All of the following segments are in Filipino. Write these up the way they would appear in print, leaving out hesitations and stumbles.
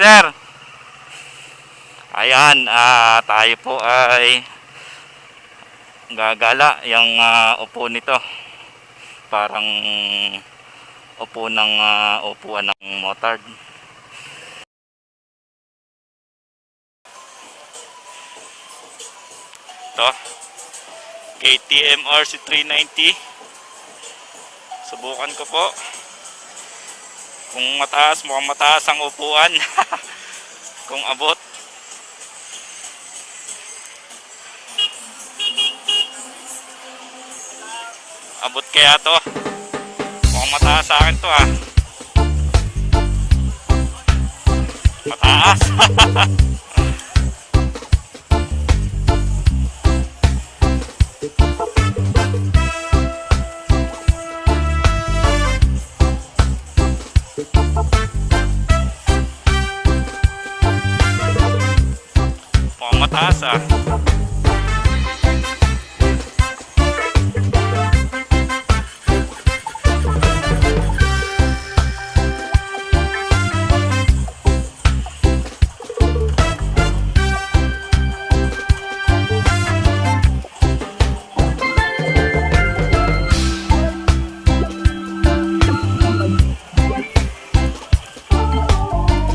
sir. Ayan, tayo po ay gagala yung upo nito. Parang upo ng upuan ng motard. Ito, KTM RC390. Subukan ko po. Kung mataas, mukhang mataas ang upuan. Kung abot. Abot kaya to. Mukhang mataas sa akin to Mataas. Mukhang mataas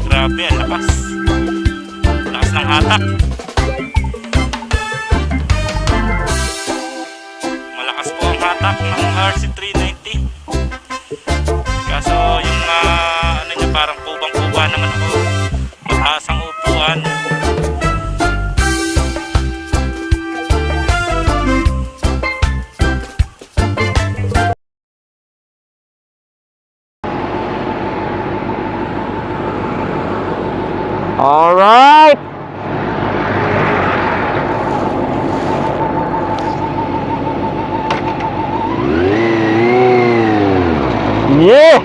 Grabe, ang lakas. Lakas ng hatak. Malakas po ang hatak ng RC390. Kaso yung ano niya, parang kubang-kuba naman ako. Mataas ang upuan. Alright. Yeah.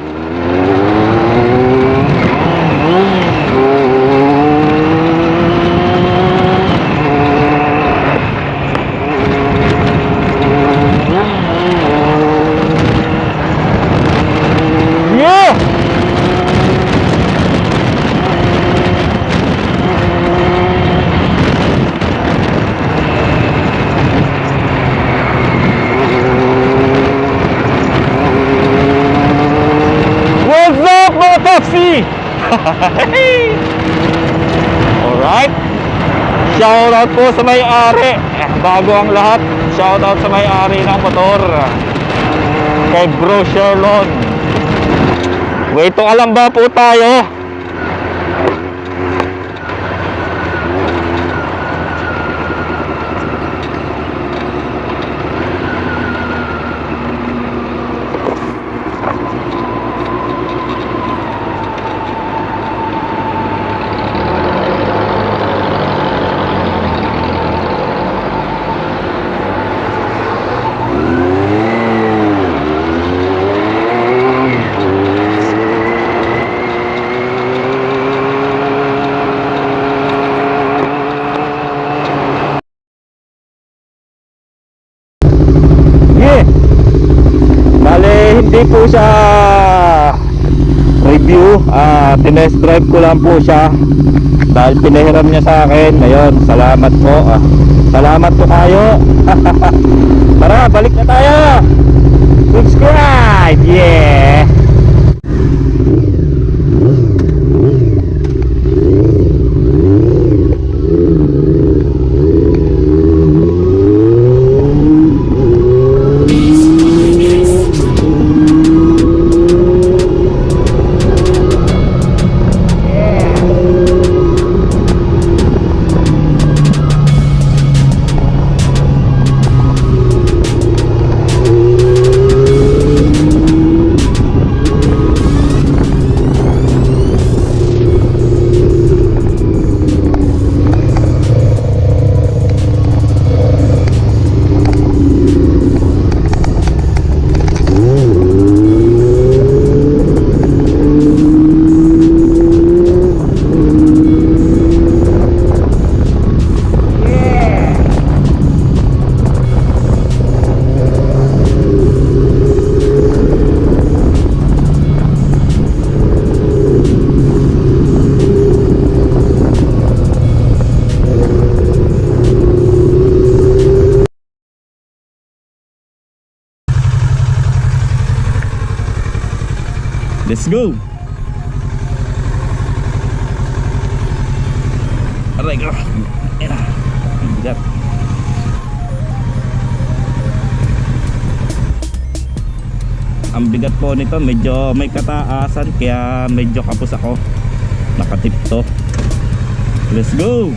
Yeah. Taxi. Alright. Shoutout po sa may-ari. Bago ang lahat, shoutout sa may-ari ng motor, kay Bro Sherlon. Wait, alam ba po tayo? Hindi po siya review, tinest drive ko lang po siya dahil pinahiram niya sa akin. Ayun, salamat po, salamat po kayo. Tara, balik na tayo. Subscribe, yeah. Let's go. Aray ko. Ayan. Ang bigat. Ang bigat po nito, medyo may kataasan kaya medyo kapos ako. Nakatip to. Let's go.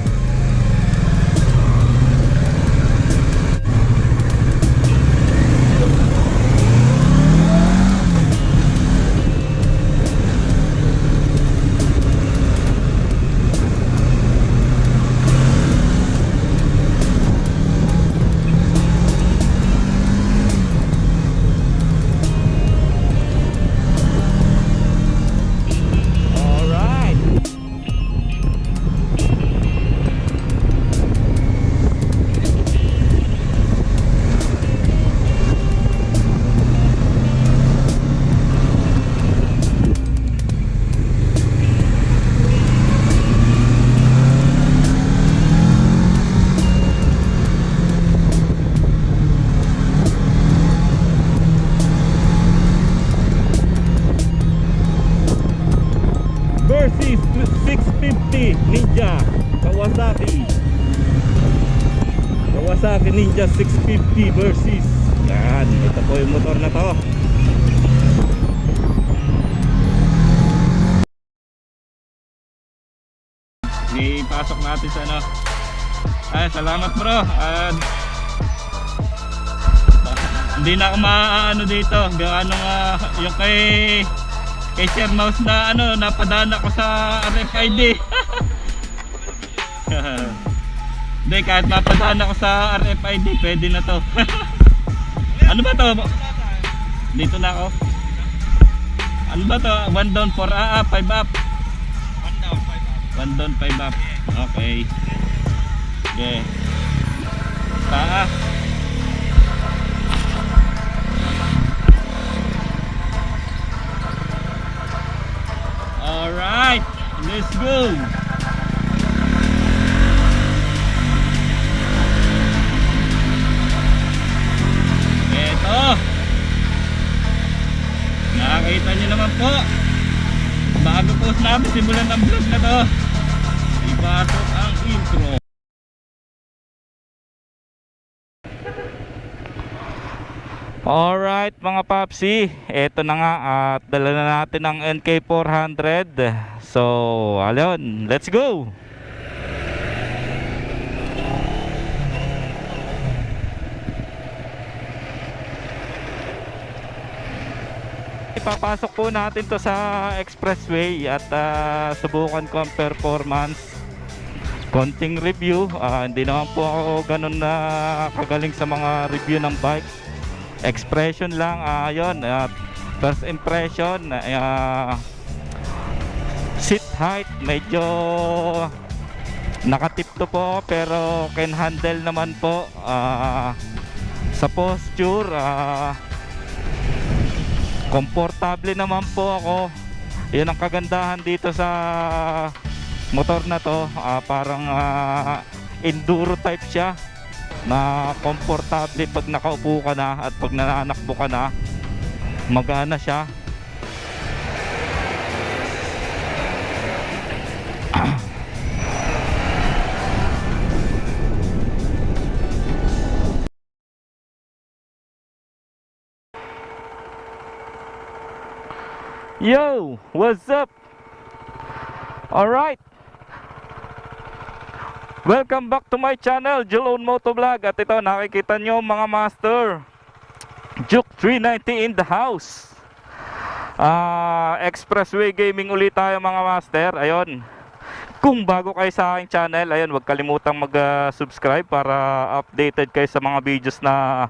Versus 650 Ninja Kawasaki Ninja 650 versus yan, ito po yung motor na to. Ipasok natin sa ano. Ay, salamat bro. Hindi na ako maaano dito gaano yung kay Sir Mouse na ano, napadaan ako sa RFID. Hindi, kahit napadaan ako sa RFID, pwede na to. Ano ba to? Dito na ako. Ano ba to? 1 down 4 5 up. 1 down 5 up. Okay. Okay. Taas. Alright, let's go. Eto, nakakita nyo naman po, bago po namin simulan ang vlog na to, ipasok ang intro. Alright mga papsi, eto na nga at dala na natin ang NK400. So, alon, let's go! Ipapasok po natin to sa expressway at subukan ko ang performance. Konting review, hindi naman po ako ganun na kagaling sa mga review ng bike. Expression lang, yun, first impression, seat height medyo nakatip to po pero can handle naman po. Sa posture, komportable naman po ako. Yun ang kagandahan dito sa motor na to, parang enduro type siya na komportable pag nakaupo ka na at pag nananakbo ka na, magana siya. Yo, what's up? Alright, welcome back to my channel, Jalon Motovlog. At ito, nakikita nyo mga master, Juke 390 in the house. Expressway gaming ulit tayo mga master. Ayun, kung bago kayo sa aking channel, ayun, huwag kalimutang mag-subscribe para updated kayo sa mga videos na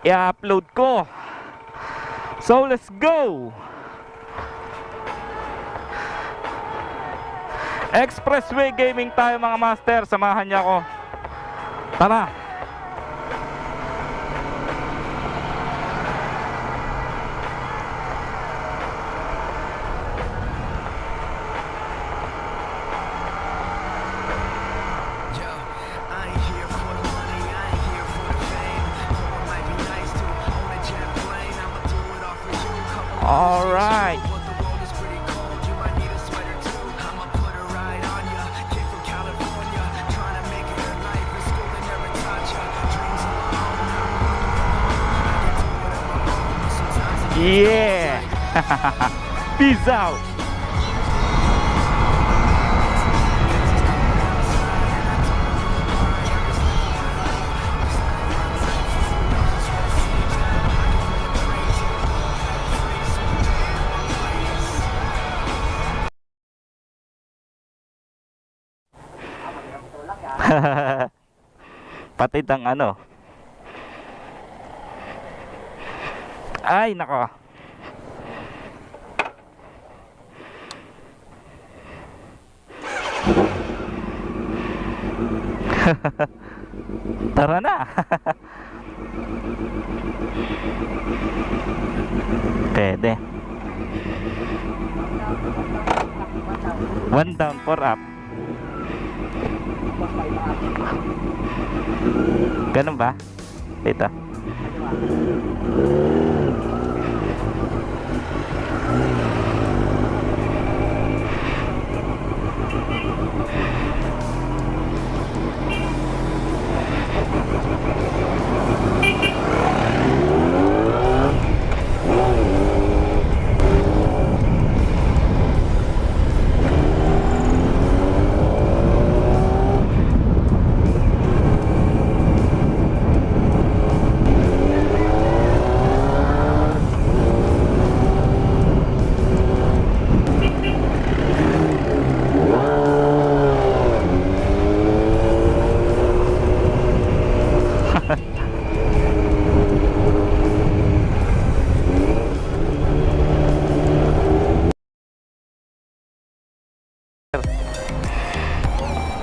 i-upload ko. So let's go! Expressway gaming tayo mga master, samahan niyo ako. Tara. All right. Yeah! Peace out! Patid ang ano. Ay, nako. Tara na. Pwede. One down, four up. Ganun ba? Dito.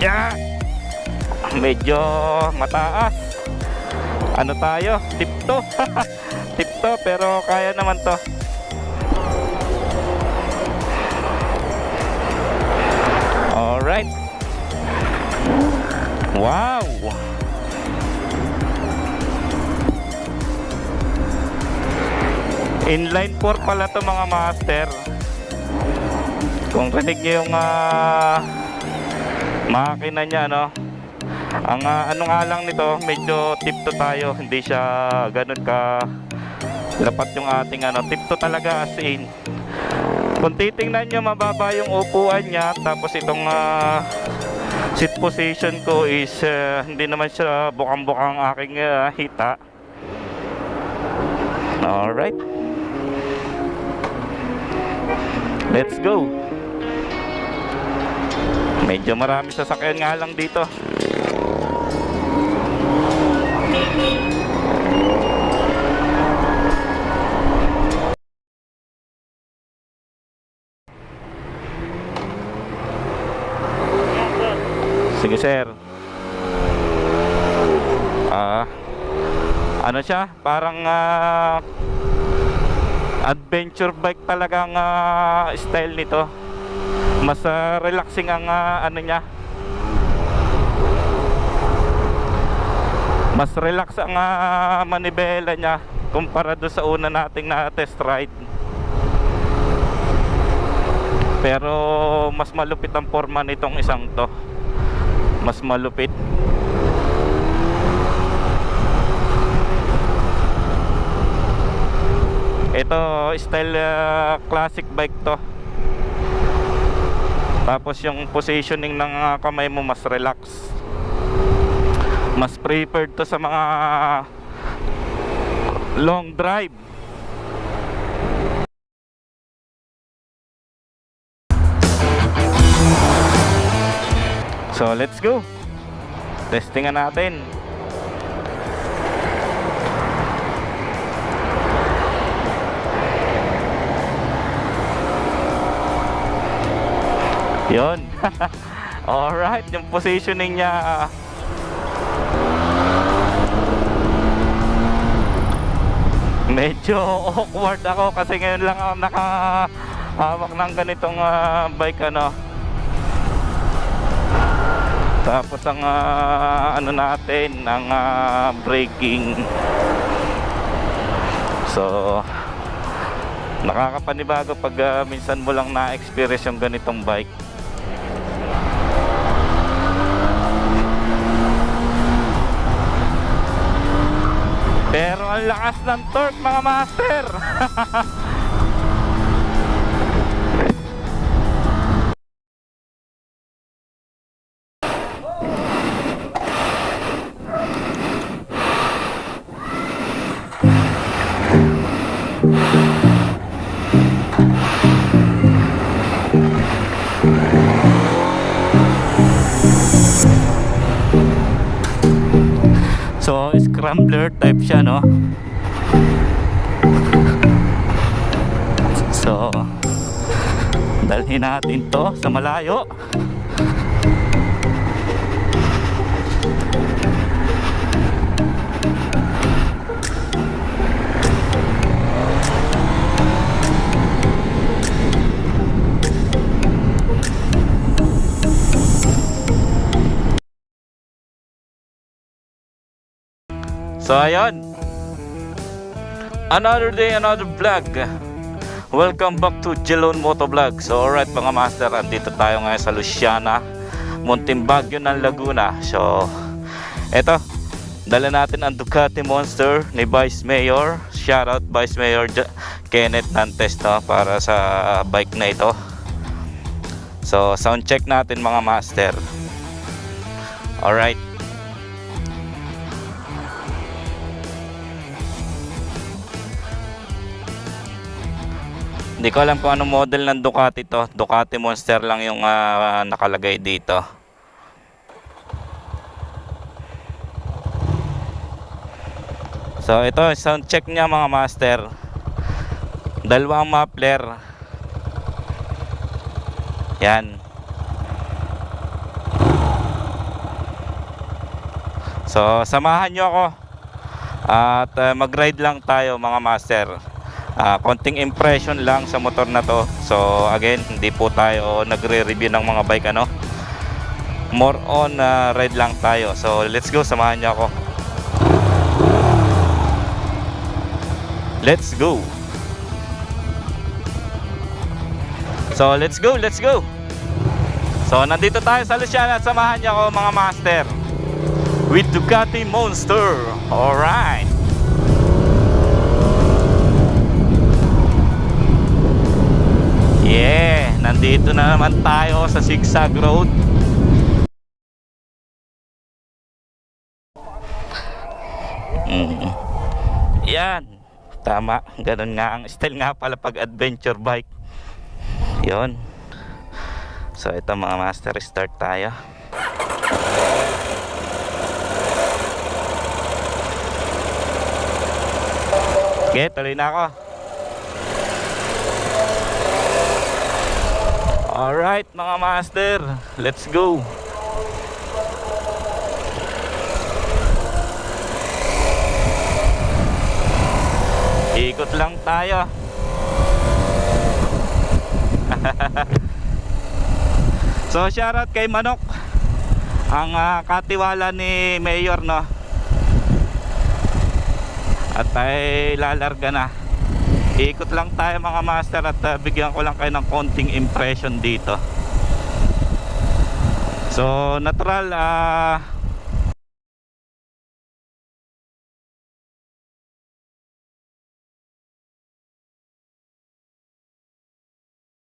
Yeah. Medyo mataas. Ano tayo? Tipto. Tipto pero kaya naman to. Alright. Wow. Inline 4 pala to mga master. Kung rinig nyo yung makina niya, no? Ang ano nga lang nito, medyo tipto tayo, hindi siya ganun ka lapat yung ating ano, tipto talaga as in. Kung titingnan nyo, mababa yung upuan niya, tapos itong seat position ko is hindi naman siya bukang-bukang aking hita. Alright, let's go. Medyo marami sasakyan nga lang dito. Sige sir. Ano siya? Parang adventure bike talagang style nito. Mas relaxing ang ano niya. Mas relax ang manibela niya kumpara do sa una nating na test ride. Pero mas malupit ang forma nitong isang to. Mas malupit. Ito style classic bike to. Tapos yung positioning ng kamay mo mas relax. Mas preferred to sa mga long drive. So let's go. Testingan natin. Yun. Alright, yung positioning niya medyo awkward ako kasi ngayon lang ako nakahawak ng ganitong bike ano. Tapos ang ano natin, ang braking. So nakakapanibago pag minsan mo lang na-experience yung ganitong bike. Pero ang lakas ng torque mga master. So, scrambler type siya, no? So, dalhin natin to sa malayo. So ayun, another day, another vlog. Welcome back to Jelon Motovlog. So alright mga master, andito tayo ngayon sa Luciana, Munting Baguio ng Laguna. So eto, dala natin ang Ducati Monster ni Vice Mayor. Shoutout Vice Mayor Kenneth Nantes, no, para sa bike na ito. So sound check natin mga master. Alright. Hindi ko alam kung anong model ng Ducati to. Ducati Monster lang yung nakalagay dito. So ito, sound check niya mga master. Dalawang muffler. Yan. So samahan nyo ako at mag-ride lang tayo mga master. Konting impression lang sa motor na to. So again, hindi po tayo nagre-review ng mga bike, ano. More on ride lang tayo. So let's go, samahan niyo ako. Let's go. So let's go, let's go. So nandito tayo sa Luciana at samahan niyo ako mga master with Ducati Monster. Alright. Yeah, nandito na naman tayo sa Zigzag Road. Yan, tama, ganun nga ang style nga pala pag adventure bike. Yon. So ito mga master, start tayo. Okay, tuloy na ako. Alright mga master, let's go. Ikot lang tayo. So shoutout kay Manok, ang katiwala ni Mayor, no. At ay lalarga na. Ikot lang tayo mga master at bigyan ko lang kayo ng konting impression dito. So natural,